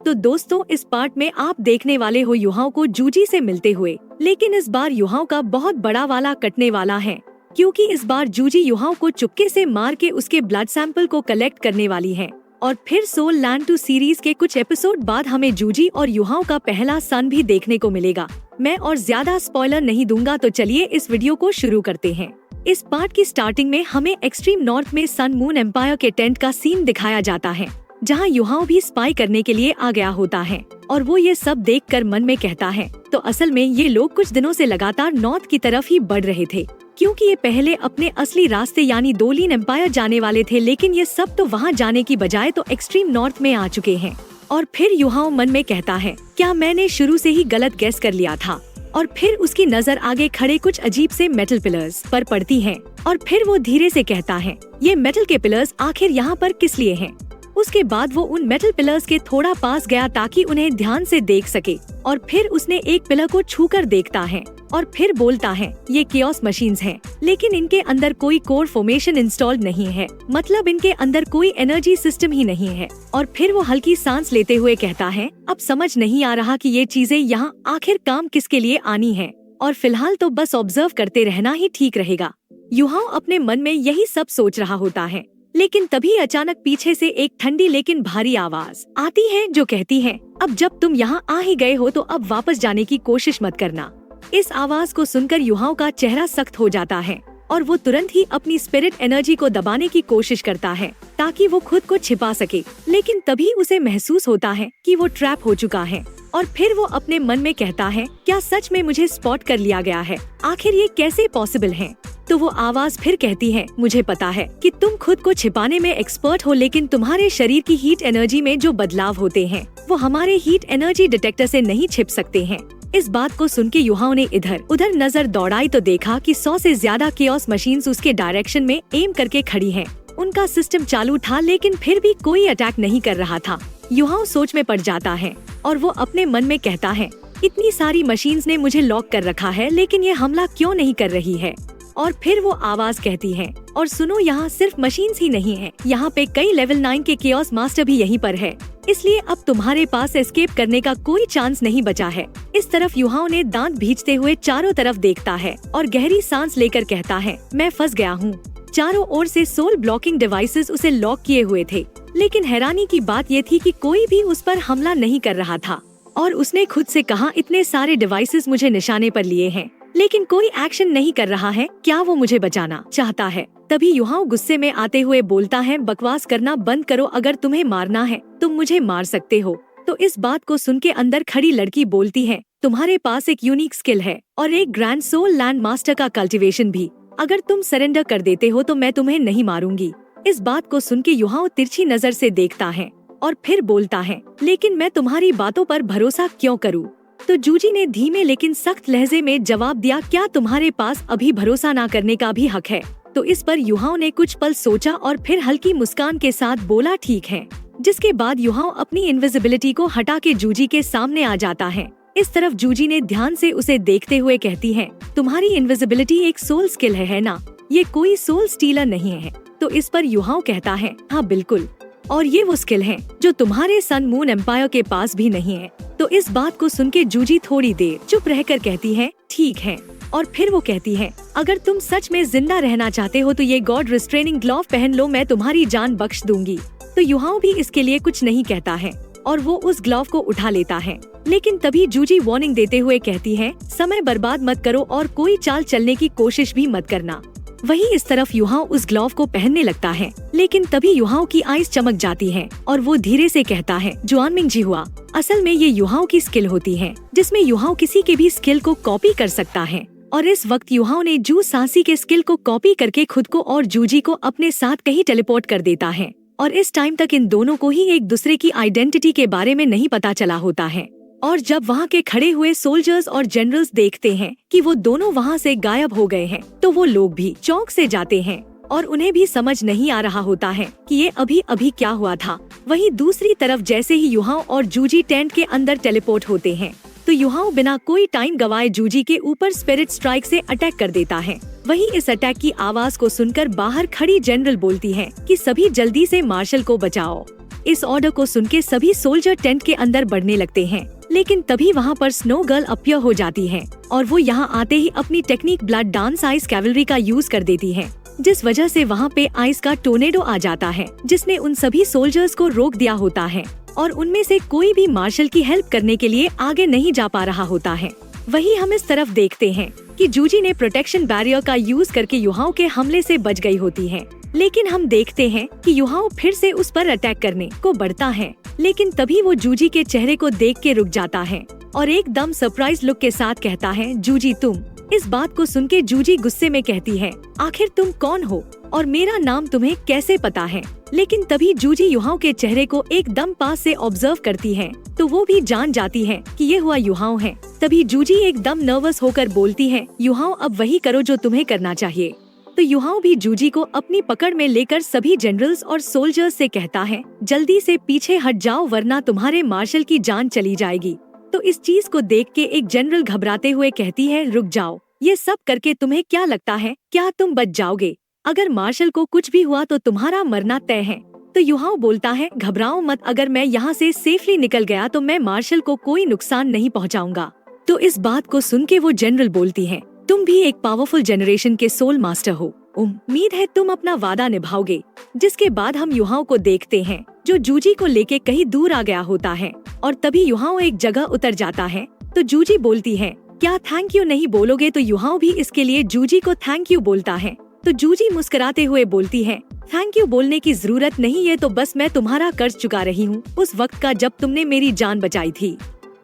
तो दोस्तों, इस पार्ट में आप देखने वाले हो युहाओं को जूजी से मिलते हुए, लेकिन इस बार युहाओं का बहुत बड़ा वाला कटने वाला है, क्योंकि इस बार जूजी युहाओं को चुपके से मार के उसके ब्लड सैंपल को कलेक्ट करने वाली है। और फिर सोल लैंड 2 सीरीज के कुछ एपिसोड बाद हमें जूजी और युहाओं का पहला सन भी देखने को मिलेगा। मैं और ज्यादा स्पॉइलर नहीं दूंगा, तो चलिए इस वीडियो को शुरू करते हैं। इस पार्ट की स्टार्टिंग में हमें एक्सट्रीम नॉर्थ में सन मून एम्पायर के टेंट का सीन दिखाया जाता है, जहां युहाओं भी स्पाई करने के लिए आ गया होता है। और वो ये सब देखकर मन में कहता है, तो असल में ये लोग कुछ दिनों से लगातार नॉर्थ की तरफ ही बढ़ रहे थे, क्योंकि ये पहले अपने असली रास्ते यानी दोलिन एम्पायर जाने वाले थे, लेकिन ये सब तो वहाँ जाने की बजाय तो एक्सट्रीम नॉर्थ में आ चुके हैं। और फिर युहाओं मन में कहता है, क्या मैंने शुरू से ही गलत गेस कर लिया था। और फिर उसकी नजर आगे खड़े कुछ अजीब से मेटल पिलर्स पर पड़ती है, और फिर वो धीरे से कहता है, ये मेटल के पिलर्स आखिर यहाँ पर किस लिए हैं? उसके बाद वो उन मेटल पिलर्स के थोड़ा पास गया ताकि उन्हें ध्यान से देख सके, और फिर उसने एक पिलर को छूकर देखता है और फिर बोलता है, ये कियोस मशीन्स हैं, लेकिन इनके अंदर कोई कोर फॉर्मेशन इंस्टॉल्ड नहीं है, मतलब इनके अंदर कोई एनर्जी सिस्टम ही नहीं है। और फिर वो हल्की सांस लेते हुए कहता है, अब समझ नहीं आ रहा कि ये चीजें यहाँ आखिर काम किसके लिए आनी है, और फिलहाल तो बस ऑब्जर्व करते रहना ही ठीक रहेगा। युहाओं अपने मन में यही सब सोच रहा होता है, लेकिन तभी अचानक पीछे से एक ठंडी लेकिन भारी आवाज आती है जो कहती है, अब जब तुम यहाँ आ ही गए हो तो अब वापस जाने की कोशिश मत करना। इस आवाज को सुनकर युहाओं का चेहरा सख्त हो जाता है और वो तुरंत ही अपनी स्पिरिट एनर्जी को दबाने की कोशिश करता है ताकि वो खुद को छिपा सके, लेकिन तभी उसे महसूस होता है कि वो ट्रैप हो चुका है। और फिर वो अपने मन में कहता है, क्या सच में मुझे स्पॉट कर लिया गया है? आखिर ये कैसे पॉसिबल है? तो वो आवाज फिर कहती है, मुझे पता है कि तुम खुद को छिपाने में एक्सपर्ट हो, लेकिन तुम्हारे शरीर की हीट एनर्जी में जो बदलाव होते हैं वो हमारे हीट एनर्जी डिटेक्टर से नहीं छिप सकते हैं। इस बात को सुन के युहाओं ने इधर उधर नजर दौड़ाई तो देखा कि 100 से ज्यादा कियोस मशीन्स उसके डायरेक्शन में एम करके खड़ी हैं। उनका सिस्टम चालू था, लेकिन फिर भी कोई अटैक नहीं कर रहा था। युहाओं सोच में पड़ जाता है और वो अपने मन में कहता है, इतनी सारी मशीन्स ने मुझे लॉक कर रखा है, लेकिन ये हमला क्यों नहीं कर रही है? और फिर वो आवाज कहती है, और सुनो, यहाँ सिर्फ मशीन्स ही नहीं है, यहाँ पे कई लेवल 9 के कियोस मास्टर भी यहीं पर है, इसलिए अब तुम्हारे पास एस्केप करने का कोई चांस नहीं बचा है। इस तरफ युहाओं ने दांत भींचते हुए चारों तरफ देखता है और गहरी सांस लेकर कहता है, मैं फंस गया हूँ। चारों ओर से सोल ब्लॉकिंग डिवाइसेस उसे लॉक किए हुए थे, लेकिन हैरानी की बात ये थी कि कोई भी उस पर हमला नहीं कर रहा था। और उसने खुद से कहा, इतने सारे डिवाइसेस मुझे निशाने पर लिए हैं, लेकिन कोई एक्शन नहीं कर रहा है, क्या वो मुझे बचाना चाहता है? तभी युहाओं गुस्से में आते हुए बोलता है, बकवास करना बंद करो, अगर तुम्हें मारना है तुम मुझे मार सकते हो। तो इस बात को सुन के अंदर खड़ी लड़की बोलती है, तुम्हारे पास एक यूनिक स्किल है और एक ग्रैंड सोल लैंड मास्टर का कल्टीवेशन भी, अगर तुम सरेंडर कर देते हो तो मैं तुम्हें नहीं मारूंगी। इस बात को सुन के युहाओं तिरछी नजर से देखता है और फिर बोलता है, लेकिन मैं तुम्हारी बातों पर भरोसा क्यों करूँ? तो जूजी ने धीमे लेकिन सख्त लहजे में जवाब दिया, क्या तुम्हारे पास अभी भरोसा ना करने का भी हक है? तो इस पर युहाओं ने कुछ पल सोचा और फिर हल्की मुस्कान के साथ बोला, ठीक है। जिसके बाद युहाओं अपनी इनविजिबिलिटी को हटा के जूजी के सामने आ जाता है। इस तरफ जूजी ने ध्यान से उसे देखते हुए कहती है, तुम्हारी इनविजिबिलिटी एक सोल स्किल है ना? ये कोई सोल स्टीलर नहीं है। तो इस पर युहाओं कहता है, हाँ बिल्कुल, और ये वो स्किल है जो तुम्हारे सन मून एम्पायर के पास भी नहीं है। तो इस बात को सुन के जूजी थोड़ी देर चुप रहकर कहती है, ठीक है। और फिर वो कहती है, अगर तुम सच में जिंदा रहना चाहते हो तो ये गॉड रिस्ट्रेनिंग ग्लव पहन लो, मैं तुम्हारी जान बख्श दूंगी। तो युहाओं भी इसके लिए कुछ नहीं कहता है और वो उस ग्लव को उठा लेता है, लेकिन तभी जूजी वार्निंग देते हुए कहती है, समय बर्बाद मत करो और कोई चाल चलने की कोशिश भी मत करना। वहीं इस तरफ युहाओं उस ग्लव को पहनने लगता है, लेकिन तभी युहाओं की आईज चमक जाती हैं और वो धीरे से कहता है, जुआनमिंग जी हुआ। असल में ये युहाओं की स्किल होती है, जिसमें युहाओं किसी के भी स्किल को कॉपी कर सकता है। और इस वक्त युहाओं ने जू सांसी के स्किल को कॉपी करके खुद को और जूजी को अपने साथ कहीं टेलीपोर्ट कर देता है। और इस टाइम तक इन दोनों को ही एक दूसरे की आइडेंटिटी के बारे में नहीं पता चला होता है। और जब वहाँ के खड़े हुए सोल्जर्स और जनरल्स देखते हैं कि वो दोनों वहाँ से गायब हो गए हैं, तो वो लोग भी चौंक से जाते हैं और उन्हें भी समझ नहीं आ रहा होता है कि ये अभी अभी क्या हुआ था। वहीं दूसरी तरफ जैसे ही युहाओं और जूजी टेंट के अंदर टेलीपोर्ट होते हैं, तो युहाओं बिना कोई टाइम गवाए जूजी के ऊपर स्पिरिट स्ट्राइक से अटैक कर देता है। वहीं इस अटैक की आवाज को सुनकर बाहर खड़ी जनरल बोलती है कि सभी जल्दी से मार्शल को बचाओ। इस ऑर्डर को सुनके सभी सोल्जर टेंट के अंदर बढ़ने लगते हैं, लेकिन तभी वहाँ पर स्नो गर्ल अपीयर हो जाती है और वो यहाँ आते ही अपनी technique blood dance ice cavalry का यूज कर देती है, जिस वजह से वहाँ पे आइस का टोर्नेडो आ जाता है, जिसने उन सभी सोल्जर्स को रोक दिया होता है और उनमें से कोई भी मार्शल की हेल्प करने के लिए आगे नहीं जा पा रहा होता है। वही हम इस तरफ देखते हैं कि जूजी ने प्रोटेक्शन बैरियर का यूज करके युहाओं के हमले से बच गई होती है, लेकिन हम देखते हैं कि युहाओं फिर से उस पर अटैक करने को बढ़ता है, लेकिन तभी वो जूजी के चेहरे को देख के रुक जाता है और एकदम सरप्राइज लुक के साथ कहता है, जूजी तुम। इस बात को सुन के जूजी गुस्से में कहती है, आखिर तुम कौन हो और मेरा नाम तुम्हें कैसे पता है? लेकिन तभी जूजी युहाओं के चेहरे को एकदम पास से ऑब्जर्व करती है, तो वो भी जान जाती है कि ये हुआ युहाओं है। तभी जूजी एकदम नर्वस होकर बोलती है, युहाओं अब वही करो जो तुम्हें करना चाहिए। तो युहाओं भी जूजी को अपनी पकड़ में लेकर सभी जनरल्स और सोल्जर्स से कहता है, जल्दी से पीछे हट जाओ वरना तुम्हारे मार्शल की जान चली जाएगी। तो इस चीज को देख के एक जनरल घबराते हुए कहती है, रुक जाओ, ये सब करके तुम्हें क्या लगता है, क्या तुम बच जाओगे? अगर मार्शल को कुछ भी हुआ तो तुम्हारा मरना तय है। तो युहाओं बोलता है, घबराओ मत, अगर मैं यहाँ से सेफली निकल गया तो मैं मार्शल को कोई नुकसान नहीं पहुँचाऊंगा। तो इस बात को सुन के वो जनरल बोलती है, तुम भी एक पावरफुल जनरेशन के सोल मास्टर हो, उम्मीद है तुम अपना वादा निभाओगे। जिसके बाद हम युहाओं को देखते हैं जो जूजी को लेके कहीं दूर आ गया होता है और तभी युहाओं एक जगह उतर जाता है। तो जूजी बोलती है, क्या थैंक यू नहीं बोलोगे? तो युहाओं भी इसके लिए जूजी को थैंक यू बोलता है। तो जूजी मुस्कुराते हुए बोलती है, थैंक यू बोलने की जरूरत नहीं है, तो बस मैं तुम्हारा कर्ज चुका रही हूँ उस वक्त का जब तुमने मेरी जान बचाई थी,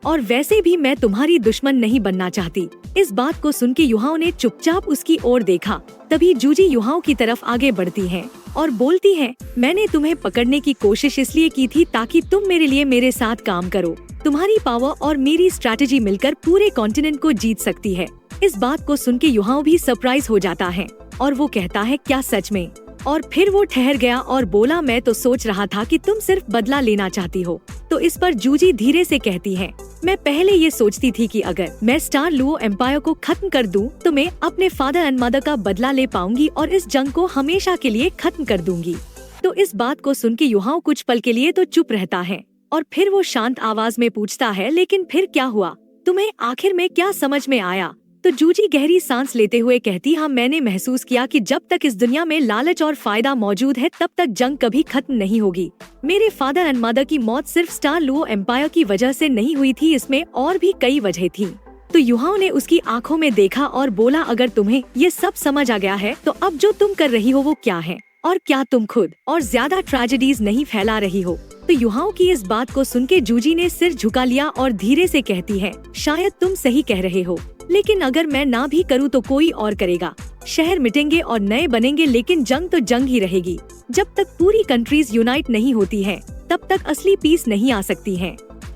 और वैसे भी मैं तुम्हारी दुश्मन नहीं बनना चाहती। इस बात को सुन के युहाओं ने चुपचाप उसकी ओर देखा। तभी जूजी युहाओं की तरफ आगे बढ़ती है और बोलती है, मैंने तुम्हें पकड़ने की कोशिश इसलिए की थी ताकि तुम मेरे लिए मेरे साथ काम करो। तुम्हारी पावर और मेरी स्ट्रैटेजी मिलकर पूरे कॉन्टिनेंट को जीत सकती है। इस बात को सुन के युहाओं भी सरप्राइज हो जाता है और वो कहता है, क्या सच में? और फिर वो ठहर गया और बोला, मैं तो सोच रहा था कि तुम सिर्फ बदला लेना चाहती हो। तो इस पर जूजी धीरे से कहती है, मैं पहले ये सोचती थी कि अगर मैं स्टार लुओ एम्पायर को खत्म कर दूं तो मैं अपने फादर एंड मदर का बदला ले पाऊंगी और इस जंग को हमेशा के लिए खत्म कर दूंगी। तो इस बात को सुन के युहाओं कुछ पल के लिए तो चुप रहता है और फिर वो शांत आवाज में पूछता है, लेकिन फिर क्या हुआ? तुम्हें आखिर में क्या समझ में आया? तो जूजी गहरी सांस लेते हुए कहती, हाँ, मैंने महसूस किया कि जब तक इस दुनिया में लालच और फायदा मौजूद है तब तक जंग कभी खत्म नहीं होगी। मेरे फादर एंड मदर की मौत सिर्फ स्टार लुओ एम्पायर की वजह से नहीं हुई थी, इसमें और भी कई वजह थी। तो युहाओं ने उसकी आंखों में देखा और बोला, अगर तुम्हें ये सब समझ आ गया है तो अब जो तुम कर रही हो वो क्या है, और क्या तुम खुद और ज्यादा ट्रेजेडीज नहीं फैला रही हो? तो युहाओं की इस बात को सुन के जूजी ने सिर झुका लिया और धीरे से कहती है, शायद तुम सही कह रहे हो, लेकिन अगर मैं ना भी करूँ तो कोई और करेगा। शहर मिटेंगे और नए बनेंगे, लेकिन जंग तो जंग ही रहेगी। जब तक पूरी कंट्रीज यूनाइट नहीं होती है तब तक असली पीस नहीं आ सकती है।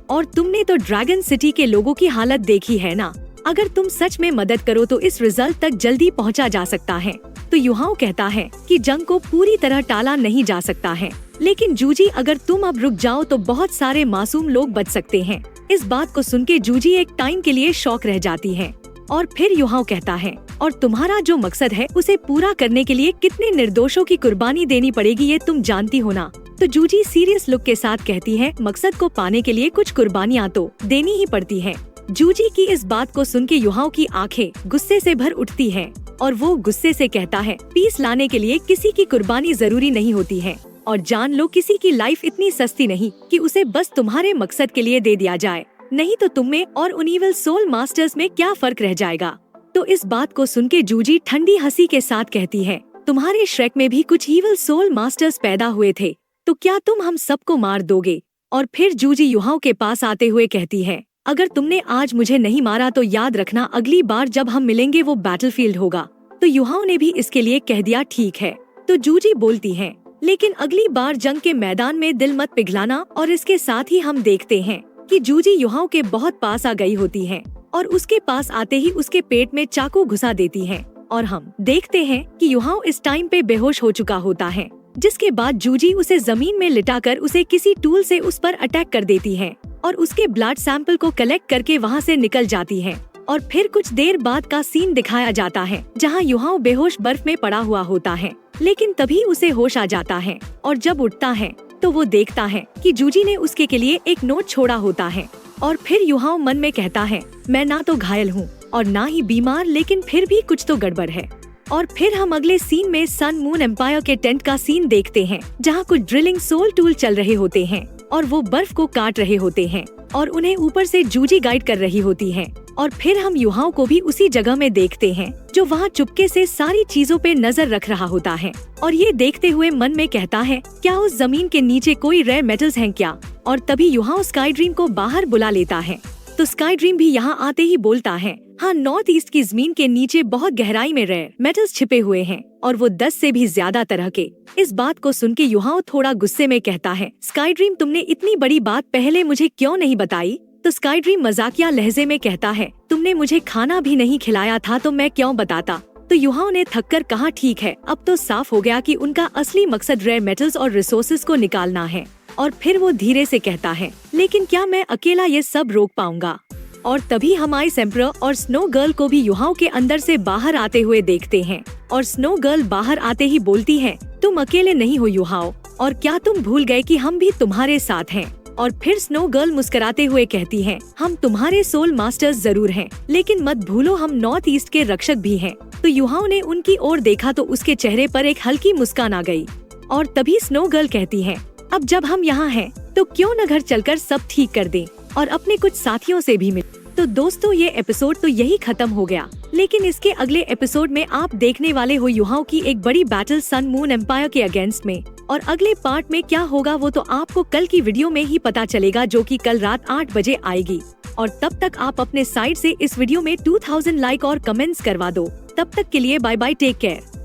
और तुमने तो ड्रैगन सिटी के लोगों की हालत देखी है ना, अगर तुम सच में मदद करो तो इस रिजल्ट तक जल्दी पहुंचा जा सकता है। तो युहाओं कहता है कि जंग को पूरी तरह टाला नहीं जा सकता है, लेकिन जूजी अगर तुम अब रुक जाओ तो बहुत सारे मासूम लोग बच सकते हैं। इस बात को सुन के जूजी एक टाइम के लिए शॉक रह जाती है और फिर युहाओं कहता है, और तुम्हारा जो मकसद है उसे पूरा करने के लिए कितने निर्दोषों की कुर्बानी देनी पड़ेगी ये तुम जानती हो ना? तो जूजी सीरियस लुक के साथ कहती है, मकसद को पाने के लिए कुछ कुर्बानियाँ तो देनी ही पड़ती है। जूजी की इस बात को सुन के युहाओं की आंखें गुस्से से भर उठती हैं और वो गुस्से से कहता है, पीस लाने के लिए किसी की कुर्बानी जरूरी नहीं होती है, और जान लो किसी की लाइफ इतनी सस्ती नहीं कि उसे बस तुम्हारे मकसद के लिए दे दिया जाए, नहीं तो तुम में और उन इविल सोल मास्टर्स में क्या फर्क रह जाएगा। तो इस बात को सुन के जूजी ठंडी हंसी के साथ कहती है, तुम्हारे श्रेक में भी कुछ इविल सोल मास्टर्स पैदा हुए थे, तो क्या तुम हम सबको मार दोगे? और फिर जूजी युहाओं के पास आते हुए कहती है, अगर तुमने आज मुझे नहीं मारा तो याद रखना अगली बार जब हम मिलेंगे वो बैटलफील्ड होगा। तो युहाओं ने भी इसके लिए कह दिया, ठीक है। तो जूजी बोलती है, लेकिन अगली बार जंग के मैदान में दिल मत पिघलाना। और इसके साथ ही हम देखते हैं कि जूजी युहाओं के बहुत पास आ गई होती है और उसके पास आते ही उसके पेट में चाकू घुसा देती है और हम देखते हैं कि युहाओं इस टाइम पे बेहोश हो चुका होता है। जिसके बाद जूजी उसे जमीन में लिटाकर उसे किसी टूल से उस पर अटैक कर देती है और उसके ब्लड सैंपल को कलेक्ट करके वहाँ से निकल जाती है। और फिर कुछ देर बाद का सीन दिखाया जाता है जहाँ युहाओं बेहोश बर्फ में पड़ा हुआ होता है, लेकिन तभी उसे होश आ जाता है और जब उठता है तो वो देखता है कि जूजी ने उसके के लिए एक नोट छोड़ा होता है। और फिर युहाओ मन में कहता है, मैं ना तो घायल हूँ और ना ही बीमार, लेकिन फिर भी कुछ तो गड़बड़ है। और फिर हम अगले सीन में सन मून एम्पायर के टेंट का सीन देखते हैं, जहाँ कुछ ड्रिलिंग सोल टूल चल रहे होते हैं और वो बर्फ को काट रहे होते हैं और उन्हें ऊपर से जूजी गाइड कर रही होती है। और फिर हम युहाओ को भी उसी जगह में देखते हैं जो वहाँ चुपके से सारी चीजों पे नजर रख रहा होता है और ये देखते हुए मन में कहता है, क्या उस जमीन के नीचे कोई रेयर मेटल्स हैं क्या? और तभी युहाओ स्काई ड्रीम को बाहर बुला लेता है। तो स्काई ड्रीम भी यहाँ आते ही बोलता है, हाँ, नॉर्थ ईस्ट की जमीन के नीचे बहुत गहराई में रेयर मेटल्स छिपे हुए हैं और वो 10 से भी ज्यादा तरह के। इस बात को सुन के युहाओ थोड़ा गुस्से में कहता है, स्काई ड्रीम, तुमने इतनी बड़ी बात पहले मुझे क्यों नहीं बताई? तो स्काई ड्रीम मजाकिया लहजे में कहता है, तुमने मुझे खाना भी नहीं खिलाया था तो मैं क्यों बताता? तो युहाओ ने थककर कहा, ठीक है, अब तो साफ हो गया कि उनका असली मकसद रेयर मेटल्स और रिसोर्सेज को निकालना है। और फिर वो धीरे से कहता है, लेकिन क्या मैं अकेला ये सब रोक पाऊंगा? और तभी हम आइस एम्परर और स्नो गर्ल को भी युहाओ के अंदर से बाहर आते हुए देखते हैं। और स्नो गर्ल बाहर आते ही बोलती है, तुम अकेले नहीं हो युहाओ, और क्या तुम भूल गए कि हम भी तुम्हारे साथ हैं? और फिर स्नो गर्ल मुस्कुराते हुए कहती है, हम तुम्हारे सोल मास्टर्स जरूर हैं, लेकिन मत भूलो हम नॉर्थ ईस्ट के रक्षक भी हैं। तो युहाओ ने उनकी ओर देखा तो उसके चेहरे पर एक हल्की मुस्कान आ गई। और तभी स्नो गर्ल कहती है, अब जब हम यहाँ हैं तो क्यों न घर चलकर सब ठीक कर दें और अपने कुछ साथियों से भी मिल। तो दोस्तों, ये एपिसोड तो यही खत्म हो गया, लेकिन इसके अगले एपिसोड में आप देखने वाले हो युहाओ की एक बड़ी बैटल सन मून एम्पायर के अगेंस्ट में। और अगले पार्ट में क्या होगा वो तो आपको कल की वीडियो में ही पता चलेगा, जो कि कल रात 8 बजे आएगी। और तब तक आप अपने साइड से इस वीडियो में 2000 लाइक और कमेंट्स करवा दो। तब तक के लिए बाय बाय, टेक केयर।